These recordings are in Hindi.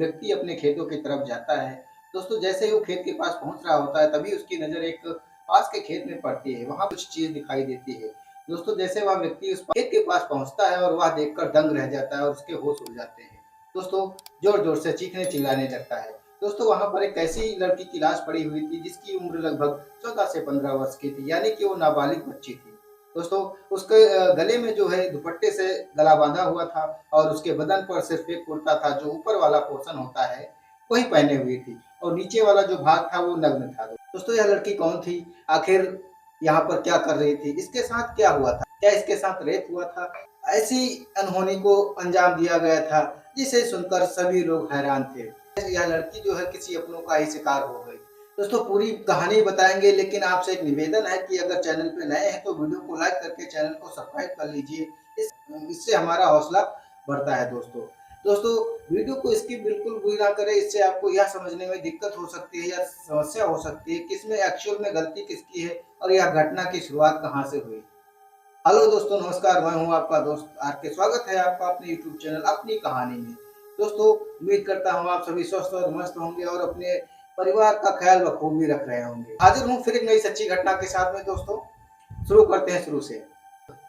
व्यक्ति अपने खेतों की तरफ जाता है। दोस्तों जैसे ही वो खेत के पास पहुँच रहा होता है तभी उसकी नज़र एक पास के खेत में पड़ती है। वहाँ कुछ चीज़ दिखाई देती है। दोस्तों जैसे वह व्यक्ति उस खेत के पास पहुँचता है और वह देखकर दंग रह जाता है और उसके होश उड़ जाते हैं। दोस्तों ज़ोर-ज़ोर से चीखने-चिल्लाने लगता है। दोस्तों वहाँ पर एक ऐसी लड़की की लाश पड़ी हुई थी जिसकी उम्र लगभग 14 से 15 वर्ष की थी, यानी कि वो नाबालिग बच्ची थी। दोस्तों उसके गले में जो है दुपट्टे से गला बाँधा हुआ था और उसके बदन पर सिर्फ़ एक कुर्ता था जो ऊपर वाला पोर्शन होता है, वही पहने हुई थी और नीचे वाला जो भाग था वो नग्न था। दोस्तों यह लड़की कौन थी? आखिर यहाँ पर क्या कर रही थी? इसके साथ क्या हुआ था? क्या इसके साथ रेप हुआ था? ऐसी अनहोनी को अंजाम दिया गया था जिसे सुनकर सभी लोग हैरान थे। यह लड़की जो है किसी अपनों का ही शिकार हो गई। दोस्तों पूरी कहानी बताएँगे लेकिन आपसे एक निवेदन है कि अगर चैनल पे नए हैं तो वीडियो को लाइक करके चैनल को सब्सक्राइब कर लीजिए। इससे हमारा हौसला बढ़ता है दोस्तों। दोस्तों वीडियो को स्किप बिल्कुल भी ना करें, इससे आपको यह समझने में दिक्कत हो सकती है या समस्या हो सकती है कि इसमें एक्चुअल में गलती किसकी है और यह घटना की शुरुआत कहाँ से हुई। हेलो दोस्तों नमस्कार, मैं हूँ आपका दोस्त आर के। स्वागत है आपका अपने यूट्यूब चैनल अपनी कहानी में। दोस्तों उम्मीद करता हूँ आप सभी स्वस्थ और मस्त होंगे और अपने परिवार का ख्याल बखूबी रख रहे होंगे। हाजिर हूँ फिर एक नई सच्ची घटना के साथ में दोस्तों। शुरू करते हैं शुरू से।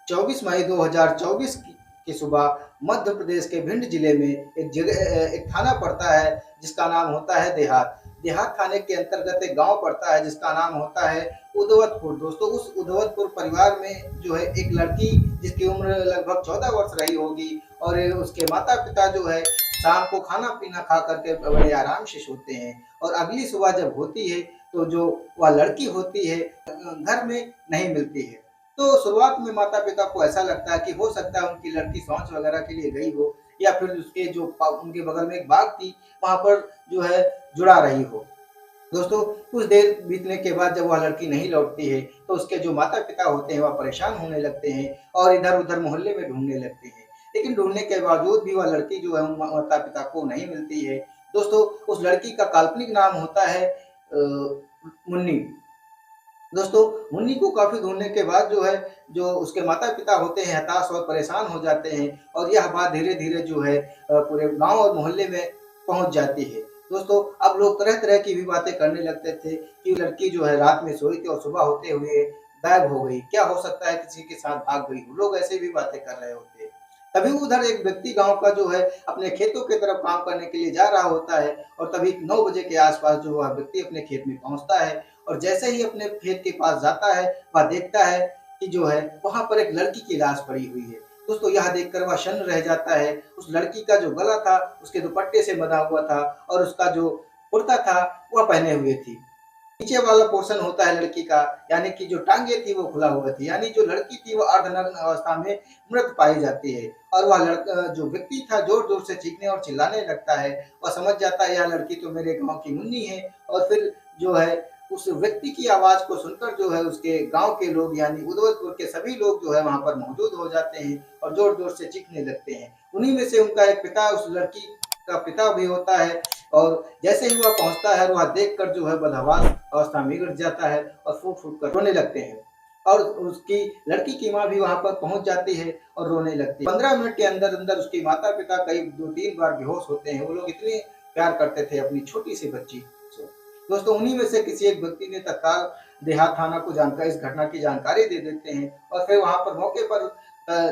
24 मई 2024 की सुबह मध्य प्रदेश के भिंड जिले में एक थाना पड़ता है जिसका नाम होता है देहात। देहात थाने के अंतर्गत एक गांव पड़ता है जिसका नाम होता है उदवतपुर। दोस्तों उस उदवतपुर परिवार में जो है एक लड़की जिसकी उम्र लगभग 14 वर्ष रही होगी और उसके माता पिता जो है शाम को खाना पीना खा करके बड़े आराम से सोते हैं और अगली सुबह जब होती है तो जो वह लड़की होती है घर में नहीं मिलती है। तो शुरुआत में माता-पिता को ऐसा लगता है कि हो सकता है उनकी लड़की शौच वगैरह के लिए गई हो या फिर उसके जो उनके बगल में एक बाग थी, वहाँ पर जो है जुड़ा रही हो। दोस्तों कुछ देर बीतने के बाद जब वह लड़की नहीं लौटती है, तो उसके जो माता-पिता होते हैं वह परेशान होने लगते हैं और इधर-उधर मोहल्ले में ढूँढने लगते हैं। लेकिन ढूँढने के बावजूद भी वह लड़की जो है उन माता-पिता को नहीं मिलती है। दोस्तों उस लड़की का काल्पनिक नाम होता है मुन्नी। दोस्तों मुन्नी को काफ़ी ढूँढने के बाद जो है, जो उसके माता-पिता होते हैं हताश और परेशान हो जाते हैं और यह बात धीरे-धीरे जो है पूरे गाँव और मोहल्ले में पहुँच जाती है। दोस्तों अब लोग तरह-तरह की भी बातें करने लगते थे कि लड़की जो है रात में सोई थी और सुबह होते हुए गायब हो गई। क्या हो सकता है किसी के साथ भाग गई हो? लोग ऐसे भी बातें कर रहे होते हैं। तभी उधर एक व्यक्ति गाँव का जो है अपने खेतों की तरफ काम करने के लिए जा रहा होता है और तभी 9 बजे के आस-पास जो वह व्यक्ति अपने खेत में पहुँचता है और जैसे ही अपने खेत के पास जाता है, वह देखता है कि जो है वहाँ पर एक लड़की की लाश पड़ी हुई है। दोस्तों यह देखकर वह शन्न रह जाता है। उस लड़की का जो गला था, उसके दुपट्टे से बंधा हुआ था और उसका जो कुर्ता था, वह पहने हुए थी। नीचे वाला पोर्शन होता है लड़की का, यानी कि जो टाँगे थी वो खुला हुआ थी, यानी जो लड़की थी वो अर्धनग्न अवस्था में मृत पाई जाती है और वह जो व्यक्ति था ज़ोर-ज़ोर से चीखने और चिल्लाने लगता है। वह समझ जाता है यह लड़की तो मेरे गाँव की मुन्नी है और फिर जो है उस व्यक्ति की आवाज़ को सुनकर जो है उसके गाँव के लोग यानी उदवतपुर के सभी लोग जो है वहाँ पर मौजूद हो जाते हैं और ज़ोर-ज़ोर से चीखने लगते हैं। उन्हीं में से उनका एक पिता उस लड़की का पिता भी होता है और जैसे ही वह पहुँचता है वह देखकर जो है बदहवास अवस्था में गिर जाता है और फूट-फूट कर रोने लगते हैं और उसकी लड़की की माँ भी वहाँ पर पहुँच जाती है और रोने लगती है। 15 मिनट के अंदर-अंदर उसके माता-पिता करीब 2-3 बार बेहोश होते हैं। वो लोग इतने प्यार करते थे अपनी छोटी-सी बच्ची से। दोस्तों उन्हीं में से किसी एक व्यक्ति ने तत्काल देहात थाना को जानकारी इस घटना की जानकारी दे देते हैं और फिर वहाँ पर मौके पर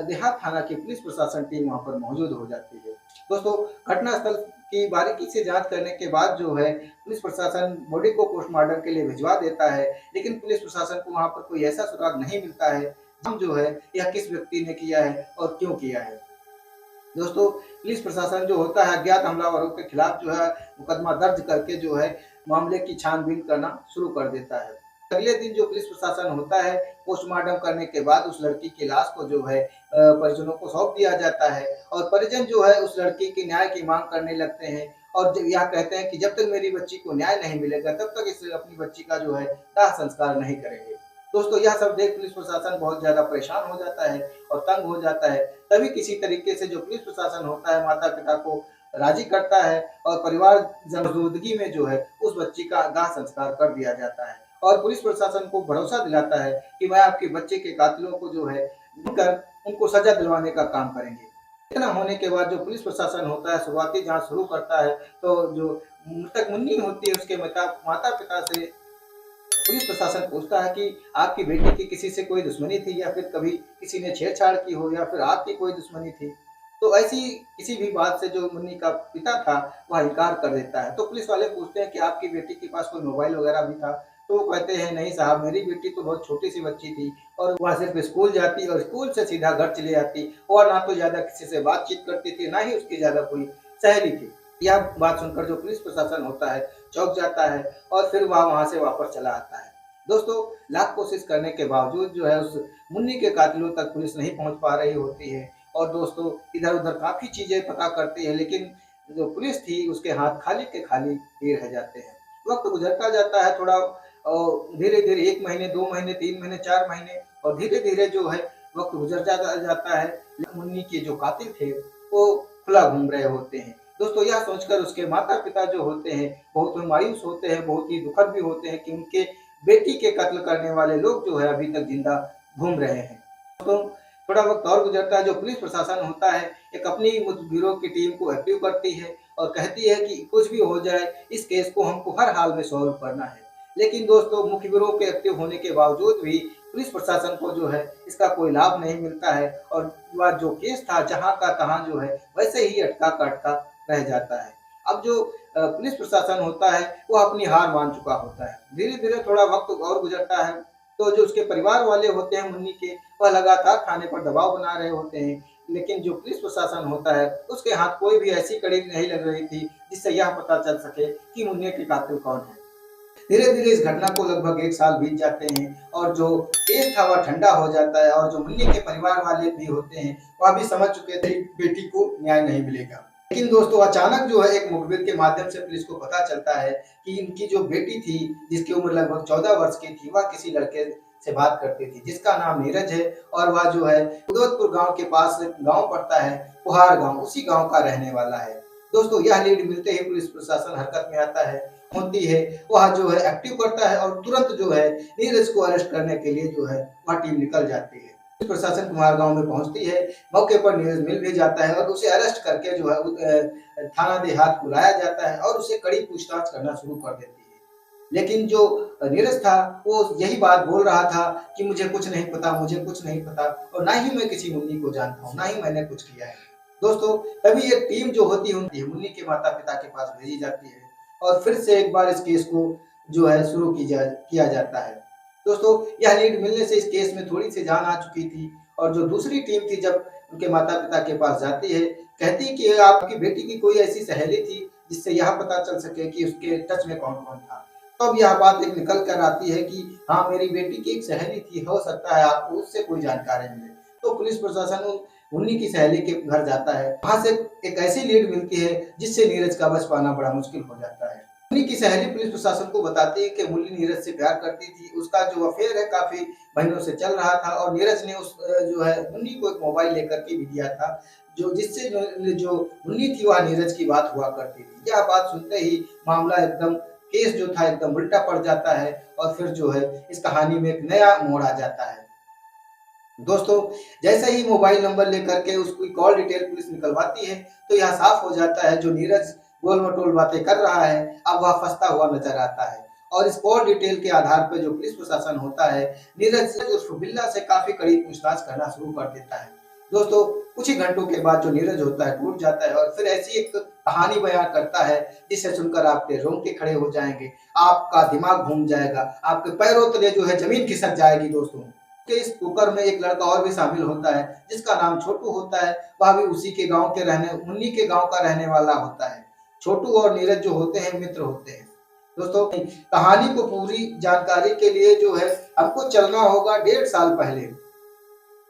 देहात थाना की पुलिस प्रशासन टीम वहाँ पर मौजूद हो जाती है। दोस्तों घटनास्थल की बारीकी से जाँच करने के बाद जो है पुलिस प्रशासन बॉडी को पोस्टमार्टम के लिए भिजवा देता है, लेकिन पुलिस प्रशासन को वहाँ पर कोई ऐसा सुराग नहीं मिलता है, हम जो है यह किस व्यक्ति ने किया है और क्यों किया है। दोस्तों पुलिस प्रशासन जो होता है अज्ञात हमलावरों के खिलाफ जो है मुकदमा दर्ज करके जो है मामले की छानबीन करना शुरू कर देता है। अगले दिन जो पुलिस प्रशासन होता है पोस्टमार्टम करने के बाद उस लड़की की लाश को जो है परिजनों को सौंप दिया जाता है और परिजन जो है उस लड़की की न्याय की मांग करने लगते हैं और यह कहते हैं कि जब तक मेरी बच्ची को न्याय नहीं मिलेगा तब तक इस अपनी बच्ची का जो है दाह संस्कार नहीं करेंगे। दोस्तों यह सब देख पुलिस प्रशासन बहुत ज़्यादा परेशान हो जाता है और तंग हो जाता है। तभी किसी तरीके से जो पुलिस प्रशासन होता है माता-पिता को राज़ी करता है और परिवार मौजूदगी में जो है उस बच्ची का दाह संस्कार कर दिया जाता है और पुलिस प्रशासन को भरोसा दिलाता है कि मैं आपके बच्चे के कातिलों को जो है ढूँढकर उनको सज़ा दिलवाने का काम करेंगे। इतना होने के बाद जो पुलिस प्रशासन होता है शुरुआती जाँच शुरू करता है, तो जो मृतक मुन्नी होती है उसके माता-पिता से पुलिस प्रशासन पूछता है कि आपकी बेटी की किसी से कोई दुश्मनी थी या फिर कभी किसी ने छेड़छाड़ की हो या फिर आपकी कोई दुश्मनी थी? तो ऐसी किसी भी बात से जो मुन्नी का पिता था, वह इनकार कर देता है। तो पुलिस वाले पूछते हैं कि आपकी बेटी के पास कोई मोबाइल वगैरह भी था? तो वो कहते हैं नहीं साहब, मेरी बेटी तो बहुत छोटी-सी बच्ची थी और वह सिर्फ़ स्कूल जाती और स्कूल से सीधा घर चली आती और ना तो ज़्यादा किसी से बातचीत करती थी, ना ही उसकी ज़्यादा कोई सहेली थी। यह बात सुनकर जो पुलिस प्रशासन होता है, चौंक जाता है और फिर वह वहाँ से वापस चला आता है। दोस्तों, लाख कोशिश करने के बावजूद जो है उस मुन्नी के कातिलों तक पुलिस नहीं पहुँच पा रही होती है और दोस्तों इधर-उधर काफ़ी चीज़ें पता करती है, लेकिन जो पुलिस थी उसके हाथ खाली के खाली ही रह जाते हैं। वक़्त गुज़रता जाता है थोड़ा धीरे-धीरे 1 महीने, 2 महीने, 3 महीने, 4 महीने और धीरे-धीरे जो है वक़्त गुज़र जाता है। मुन्नी के जो कातिल थे वो खुला घूम रहे होते हैं। दोस्तों, यह सोचकर उसके माता-पिता जो होते हैं बहुत मायूस होते हैं, बहुत ही दुखद भी होते हैं कि उनके बेटी के कत्ल करने वाले लोग जो है अभी तक ज़िंदा घूम रहे हैं। तो थोड़ा वक़्त और गुज़रता है, जो पुलिस प्रशासन होता है एक अपनी मुखबिरों की टीम को एक्टिव करती है और कहती है कि कुछ भी हो जाए, इस केस को हमको हर हाल में सॉल्व करना है। लेकिन दोस्तों, मुखबिरों के एक्टिव होने के बावजूद भी पुलिस प्रशासन को जो है इसका कोई लाभ नहीं मिलता है और वह जो केस था जहाँ का तहाँ जो है वैसे ही अटका का अटका रह जाता है। अब जो पुलिस प्रशासन होता है वह अपनी हार मान चुका होता है। धीरे-धीरे थोड़ा वक़्त और गुज़रता है, तो जो उसके परिवार वाले होते हैं मुन्नी के, वह लगातार थाने पर दबाव बना रहे होते हैं। लेकिन जो पुलिस प्रशासन होता है, उसके हाथ कोई भी ऐसी कड़ी नहीं लग रही थी, जिससे यह पता चल सके कि मुन्नी के कातिल कौन है। धीरे-धीरे इस घटना को लगभग 1 साल बीत जाते हैं और जो केस था वह ठंडा हो जाता है और जो मुन्नी के परिवार वाले भी होते हैं, वह भी समझ चुके थे बेटी को न्याय नहीं मिलेगा। लेकिन दोस्तों, अचानक जो है एक मुखबिर के माध्यम से पुलिस को पता चलता है कि इनकी जो बेटी थी, जिसकी उम्र लगभग 14 वर्ष की थी, वह किसी लड़के से बात करती थी, जिसका नाम नीरज है और वह जो है उदौलतपुर गाँव के पास गाँव पड़ता है, पुहार गाँव, उसी गाँव का रहने वाला है। दोस्तों, यह लीड मिलते ही पुलिस प्रशासन हरकत में आता है, होती है, वह जो है एक्टिव करता है और तुरंत जो है नीरज को अरेस्ट करने के लिए जो है वह टीम निकल जाती है। प्रशासन कुम्हार गाँव में पहुँचती है, मौके पर नीरज मिल भी जाता है और उसे अरेस्ट करके जो है थाना देहात बुलाया जाता है और उसे कड़ी पूछताछ करना शुरू कर देती है। लेकिन जो नीरज था वो यही बात बोल रहा था कि मुझे कुछ नहीं पता, मुझे कुछ नहीं पता और ना ही मैं किसी मुन्नी को जानता हूँ, ना ही मैंने कुछ किया है। दोस्तों, तभी एक टीम जो होती है मुन्नी के माता-पिता के पास भेजी जाती है और फिर से एक बार इस केस को जो है शुरू किया जाता है। दोस्तों, यह लीड मिलने से इस केस में थोड़ी-सी जान आ चुकी थी और जो दूसरी टीम थी जब उनके माता-पिता के पास जाती है, कहती है कि आपकी बेटी की कोई ऐसी सहेली थी जिससे यह पता चल सके कि उसके टच में कौन-कौन था। तब यह बात एक निकल कर आती है कि हाँ, मेरी बेटी की एक सहेली थी, हो सकता है आपको उससे कोई जानकारी मिले। तो पुलिस प्रशासन उन्हीं की सहेली के घर जाता है। वहाँ से एक ऐसी लीड मिलती है जिससे नीरज का बच पाना बड़ा मुश्किल हो जाता है। मुन्नी की सहेली पुलिस प्रशासन को बताती है कि मुन्नी नीरज से प्यार करती थी। उसका जो अफेयर है काफ़ी महीनों से चल रहा था और नीरज ने उस जो है मुन्नी को एक मोबाइल लेकर के भी दिया था, जो जिससे जो मुन्नी थी वह नीरज की बात हुआ करती थी। यह बात सुनते ही मामला एकदम केस जो था एकदम उल्टा पड़ जाता है और फिर जो है इस कहानी में एक नया मोड़ आ जाता है। दोस्तों, जैसे ही मोबाइल नंबर लेकर के उसकी कॉल डिटेल पुलिस निकलवाती है, तो यह साफ हो जाता है जो नीरज गोल-मटोल बातें कर रहा है, अब वह फँसता हुआ नज़र आता है। और इस कॉल डिटेल के आधार पर जो पुलिस प्रशासन होता है, नीरज उर्फ बिल्ला से काफ़ी कड़ी पूछताछ करना शुरू कर देता है। दोस्तों, कुछ ही घंटों के बाद जो नीरज होता है टूट जाता है और फिर ऐसी एक कहानी बयान करता है, जिसे सुनकर आपके रोंगटे खड़े हो जाएँगे, आपका दिमाग घूम जाएगा, आपके पैरों तले जो है ज़मीन खिसक जाएगी दोस्तों। के इस कुकर में एक लड़का और भी शामिल होता है जिसका नाम छोटू होता है। वह भी उसी के गांव के रहने मुन्नी के गांव का रहने वाला होता है। छोटू और नीरज जो होते हैं मित्र होते हैं। दोस्तों, कहानी को पूरी जानकारी के लिए जो है हमको चलना होगा 1.5 साल पहले।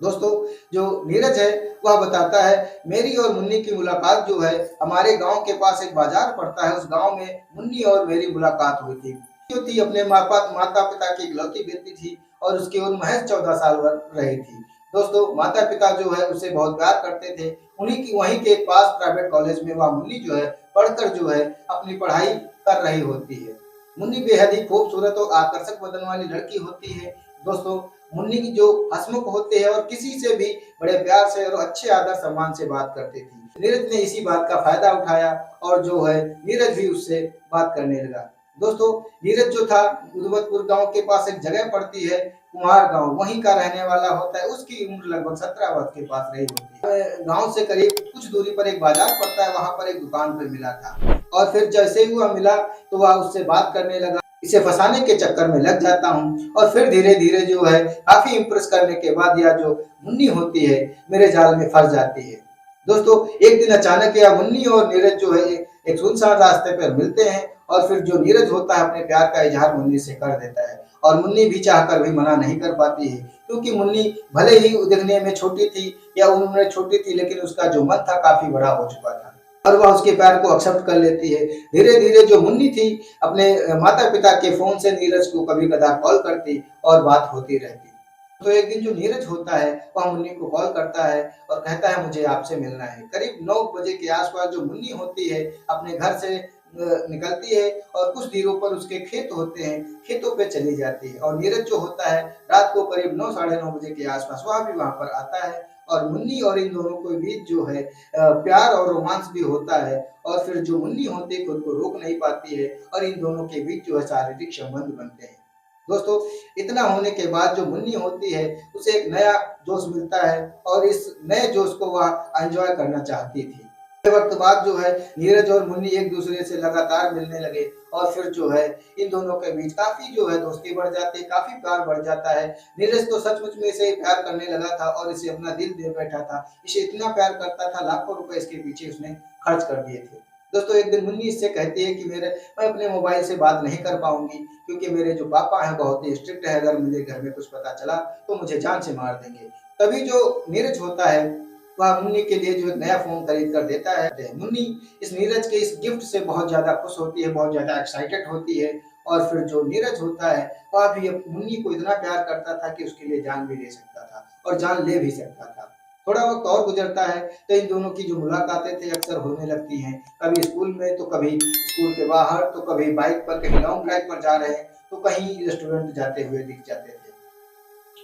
दोस्तों, जो नीरज है वह बताता है मेरी और मुन्नी की मुलाकात जो है हमारे गांव के पास एक बाजार पड़ता है, उस गांव में मुन्नी और मेरी मुलाकात हुई थी। जो थी अपने माता पिता की इकलौती बेटी थी और उसकी उम्र महज 14 साल रही थी। दोस्तों, माता पिता जो है उसे बहुत प्यार करते थे। उन्हीं की वहीं के पास प्राइवेट कॉलेज में वह मुन्नी जो है पढ़कर जो है अपनी पढ़ाई कर रही होती है। मुन्नी बेहद ही खूबसूरत और आकर्षक बदन वाली लड़की होती है। दोस्तों मुन्नी की जो हंसमुख होते हैं और किसी से भी बड़े प्यार से और अच्छे आदर सम्मान से बात करती थी। नीरज ने इसी बात का फायदा उठाया और जो है नीरज भी उससे बात करने लगा। दोस्तों नीरज जो था उदवतपुर गांव के पास एक जगह पड़ती है कुम्हार गांव, वहीं का रहने वाला होता है। उसकी उम्र लगभग 17 वर्ष के पास रही होती है। गांव से करीब कुछ दूरी पर एक बाजार पड़ता है, वहां पर एक दुकान पर मिला था और फिर जैसे ही वह मिला तो वह उससे बात करने लगा। इसे फंसाने के चक्कर में लग जाता हूँ और फिर धीरे धीरे जो है काफी इम्प्रेस करने के बाद यह जो मुन्नी होती है मेरे जाल में फंस जाती है। दोस्तों एक दिन अचानक यह मुन्नी और नीरज जो है एक सुनसान रास्ते पर मिलते हैं और फिर जो नीरज होता है अपने प्यार का इजहार मुन्नी से कर देता है और मुन्नी भी चाहकर भी मना नहीं कर पाती है, क्योंकि मुन्नी भले ही दिखने में छोटी थी या उम्र में छोटी थी, लेकिन उसका जो मन था काफी बड़ा हो चुका था और वह उसके प्यार को एक्सेप्ट कर लेती है। धीरे धीरे जो मुन्नी थी अपने माता पिता के फोन से नीरज को कभी कदार कॉल करती और बात होती रहती। तो एक दिन जो नीरज होता है वह मुन्नी को कॉल करता है और कहता है मुझे आपसे मिलना है। करीब 9 बजे के आसपास जो मुन्नी होती है अपने घर से निकलती है और कुछ दूरी पर उसके खेत होते हैं, खेतों पे चली जाती है और नीरज जो होता है रात को करीब 9 साढ़े 9 बजे के आसपास वह भी वहां पर आता है और मुन्नी और इन दोनों के बीच जो है प्यार और रोमांस भी होता है और फिर जो मुन्नी होती है खुद को रोक नहीं पाती है और इन दोनों के बीच जो है शारीरिक संबंध बनते हैं। दोस्तों इतना होने के बाद जो मुन्नी होती है उसे एक नया जोश मिलता है और इस नए जोश को वह एंजॉय करना चाहती थी। वक्त बाद जो है नीरज और मुन्नी एक दूसरे से लगातार मिलने लगे और फिर जो है इन दोनों के बीच काफी जो है दोस्ती बढ़ जाती है, काफी प्यार बढ़ जाता है। नीरज तो सचमुच में इसे प्यार करने लगा था और इसे अपना दिल दे बैठा था, इसे इतना प्यार करता था लाखों रुपए इसके पीछे उसने खर्च कर दिए थे। दोस्तों एक दिन मुन्नी इससे कहती है कि मैं अपने मोबाइल से बात नहीं कर पाऊंगी क्योंकि मेरे जो पापा हैं बहुत ही स्ट्रिक्ट है, अगर मुझे घर में कुछ पता चला तो मुझे जान से मार देंगे। तभी जो नीरज होता है वह मुन्नी के लिए जो एक नया फोन खरीद कर देता है। मुन्नी इस नीरज के इस गिफ्ट से बहुत ज्यादा खुश होती है, बहुत ज्यादा एक्साइटेड होती है और फिर जो नीरज होता है वह भी मुन्नी को इतना प्यार करता था कि उसके लिए जान भी दे सकता था और जान ले भी सकता था। थोड़ा वक्त और गुजरता है तो इन दोनों की जो मुलाकातें थे अक्सर होने लगती हैं, कभी स्कूल में तो कभी स्कूल के बाहर, तो कभी बाइक पर कहीं लॉन्ग ड्राइव पर जा रहे हैं तो कहीं रेस्टोरेंट जाते हुए दिख जाते थे।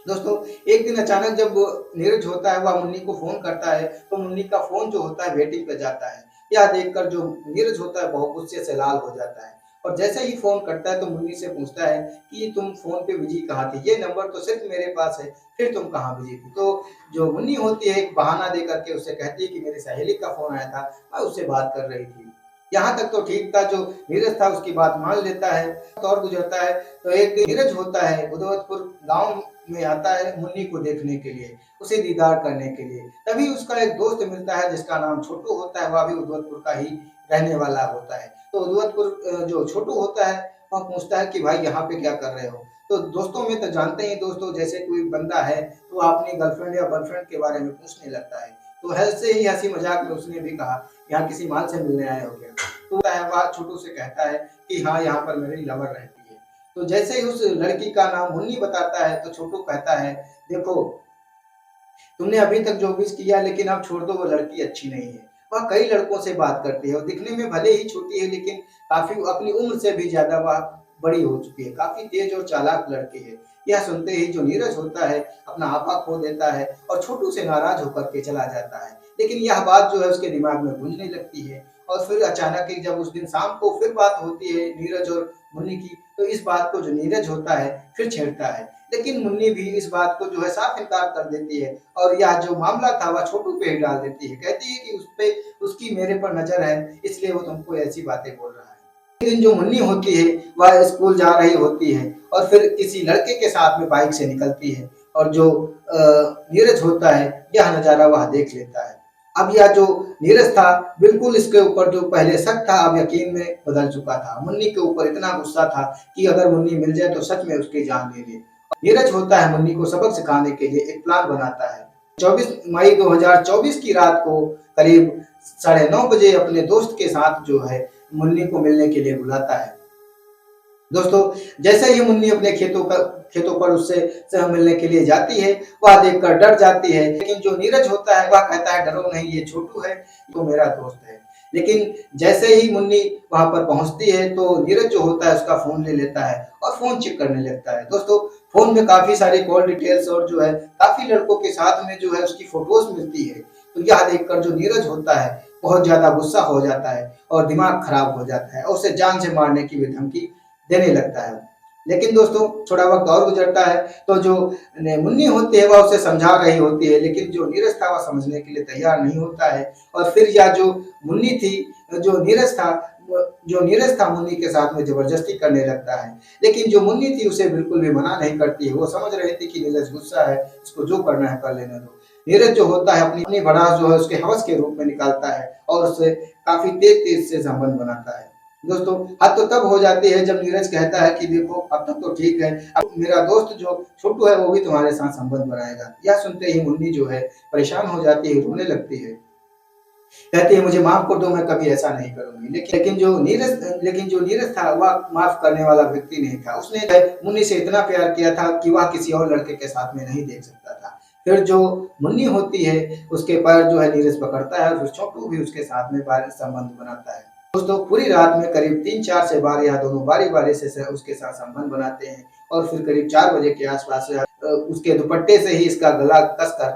दोस्तों एक दिन अचानक जब नीरज होता है वह मुन्नी को फोन करता है तो मुन्नी का फोन जो होता है वेटिंग पे जाता है। यह देखकर जो नीरज होता है बहुत गुस्से से लाल हो जाता है और जैसे ही फोन करता है तो मुन्नी से पूछता है कि तुम फोन पे बिजी कहाँ थी, ये नंबर तो सिर्फ मेरे पास है, फिर तुम कहाँ बिजी थी। तो जो मुन्नी होती है एक बहाना दे करके उससे कहती है कि मेरी सहेली का फोन आया था, मैं उससे बात कर रही थी। यहाँ तक तो ठीक था, जो नीरज था उसकी बात मान लेता है। और गुजरता है तो एक दिन नीरज होता है उदवतपुर गांव में आता है मुन्नी को देखने के लिए, उसे दीदार करने के लिए। तभी उसका एक दोस्त मिलता है जिसका नाम छोटू होता है, वह भी उदवतपुर का ही रहने वाला होता है। तो उदवतपुर जो छोटू होता है वह पूछता है कि भाई यहाँ पे क्या कर रहे हो। तो दोस्तों में तो जानते हैं दोस्तों, जैसे कोई बंदा है तो वह अपनी गर्लफ्रेंड या बॉयफ्रेंड के बारे में पूछने लगता है। तो ऐसे ही हंसी मजाक में उसने भी कहा यहाँ किसी माल से मिलने आए हो क्या। तो वह छोटू से कहता है कि हाँ यहाँ पर मेरी लवर रहती है। तो जैसे ही उस लड़की का नाम मुन्नी बताता है तो छोटू कहता है देखो तुमने अभी तक जो विश किया लेकिन अब छोड़ दो, वो लड़की अच्छी नहीं है। वह कई लड़कों से बात करती है और दिखने में भले ही छोटी है लेकिन काफी अपनी उम्र से भी ज्यादा वह बड़ी हो चुकी है, काफी तेज और चालाक लड़की है। यह सुनते ही जो नीरज होता है अपना आपा खो देता है और छोटू से नाराज होकर के चला जाता है। लेकिन यह बात जो है उसके दिमाग में गूंजने लगती है और फिर अचानक ही जब उस दिन शाम को फिर बात होती है नीरज और मुन्नी की, तो इस बात को जो नीरज होता है फिर छेड़ता है। लेकिन मुन्नी भी इस बात को जो है साफ इनकार कर देती है और यह जो मामला था वह छोटू पे ही डाल देती है। कहती है कि उस पे उसकी मेरे पर नजर है इसलिए वो तुमको ऐसी बातें बोल रहा है। एक दिन जो मुन्नी होती है वह स्कूल जा रही होती है और फिर किसी लड़के के साथ में बाइक से निकलती है और जो नीरज होता है यह नजारा वह देख लेता है। अब यह जो नीरज था बिल्कुल इसके ऊपर जो पहले शक था अब यकीन में बदल चुका था। मुन्नी के ऊपर इतना गुस्सा था कि अगर मुन्नी मिल जाए तो सच में उसकी जान ले ले। नीरज होता है मुन्नी को सबक सिखाने के लिए एक प्लान बनाता है। 24 मई 2024 की रात को करीब 9:30 बजे अपने दोस्त के साथ जो है मुन्नी को मिलने के लिए बुलाता है। दोस्तों जैसे ही मुन्नी अपने खेतों पर उससे मिलने के लिए जाती है वह देखकर डर जाती है, लेकिन जो नीरज होता है वह कहता है डरो नहीं, ये छोटू है, तो मेरा दोस्त है। लेकिन जैसे ही मुन्नी वहां पर पहुंचती है तो नीरज जो होता है उसका फोन ले लेता है और फोन चेक करने लगता है। दोस्तों फोन में काफी सारी कॉल डिटेल्स और जो है काफी लड़कों के साथ में जो है उसकी फोटोज मिलती है। तो यह देखकर जो नीरज होता है बहुत ज्यादा गुस्सा हो जाता है और दिमाग खराब हो जाता है और उसे जान से मारने की भी धमकी देने लगता है। लेकिन दोस्तों थोड़ा वक्त और गुजरता है तो जो मुन्नी होती है वह उसे समझा रही होती है, लेकिन जो नीरज था वह समझने के लिए तैयार नहीं होता है। और फिर यह जो मुन्नी थी, जो नीरज था जो नीरज था मुन्नी के साथ में जबरदस्ती करने लगता है। लेकिन जो मुन्नी थी उसे बिल्कुल भी मना नहीं करती है। वो समझ रही थी कि नीरज गुस्सा है, इसको जो करना है कर लेने दो। नीरज जो होता है अपनी अपनी भड़ास जो है उसके हवस के रूप में निकालता है और उससे काफी तेज तेज से संबंध बनाता है। दोस्तों हद तो तब हो जाती है जब नीरज कहता है कि देखो अब तक तो ठीक है, अब मेरा दोस्त जो छोटू है वो भी तुम्हारे साथ संबंध बनाएगा। यह सुनते ही मुन्नी जो है परेशान हो जाती है, रोने लगती है, कहती है मुझे माफ कर दो, मैं कभी ऐसा नहीं करूंगी। लेकिन जो नीरज था वह माफ करने वाला व्यक्ति नहीं था। उसने मुन्नी से इतना प्यार किया था कि वह किसी और लड़के के साथ में नहीं देख सकता था। फिर जो मुन्नी होती है उसके पैर जो है नीरज पकड़ता है और फिर छोटू भी उसके साथ में संबंध बनाता है। दोस्तों पूरी रात में करीब 3-4 से बार यह दोनों बारी बारी से उसके साथ संबंध बनाते हैं और फिर करीब 4 बजे के आसपास उसके दुपट्टे से ही इसका गला कसकर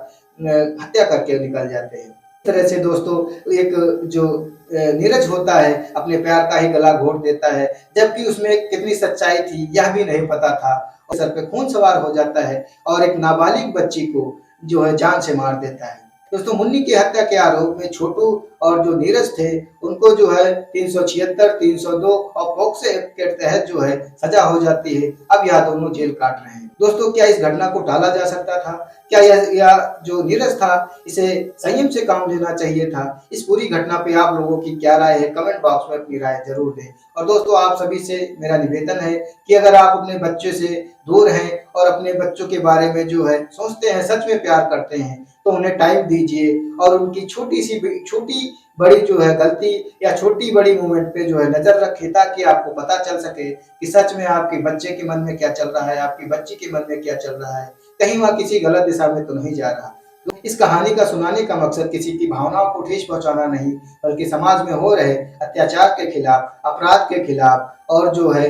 हत्या करके निकल जाते हैं। इस तरह से दोस्तों एक जो नीरज होता है अपने प्यार का ही गला घोट देता है, जबकि उसमें कितनी सच्चाई थी यह भी नहीं पता था और सर पे खून सवार हो जाता है और एक नाबालिग बच्ची को जो है जान से मार देता है। दोस्तों मुन्नी की हत्या के आरोप में छोटू और जो नीरज थे उनको जो है 376, 302 और पॉक्सो एक्ट के तहत जो है सजा हो जाती है। अब यह दोनों जेल काट रहे हैं। दोस्तों क्या इस घटना को टाला जा सकता था? क्या यह जो नीरज था इसे संयम से काम लेना चाहिए था? इस पूरी घटना पे आप लोगों की क्या राय है? कमेंट बॉक्स में अपनी राय जरूर दें। और दोस्तों आप सभी से मेरा निवेदन है कि अगर आप अपने बच्चे से दूर हैं और अपने बच्चों के बारे में जो है सोचते हैं, सच में प्यार करते हैं, तो उन्हें टाइम दीजिए और उनकी छोटी बड़ी जो है गलती या छोटी बड़ी मूवमेंट पे जो है नजर रखें, ताकि आपको पता चल सके कि सच में आपके बच्चे के मन में क्या चल रहा है, आपकी बच्ची के मन में क्या चल रहा है, कहीं वह किसी गलत दिशा में तो नहीं जा रहा। तो इस कहानी का सुनाने का मकसद किसी की भावनाओं को ठेस पहुंचाना नहीं, बल्कि समाज में हो रहे अत्याचार के खिलाफ, अपराध के खिलाफ और जो है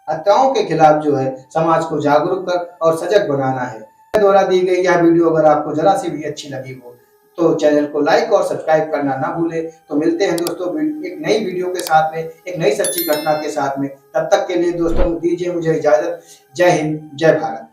हत्याओं के खिलाफ जो है समाज को जागरूक कर और सजग बनाना है। द्वारा दी गई यह वीडियो अगर आपको जरा सी भी अच्छी लगी हो तो चैनल को लाइक और सब्सक्राइब करना ना भूलें। तो मिलते हैं दोस्तों एक नई वीडियो के साथ में, एक नई सच्ची घटना के साथ में। तब तक के लिए दोस्तों दीजिए मुझे इजाजत। जय हिंद, जय भारत।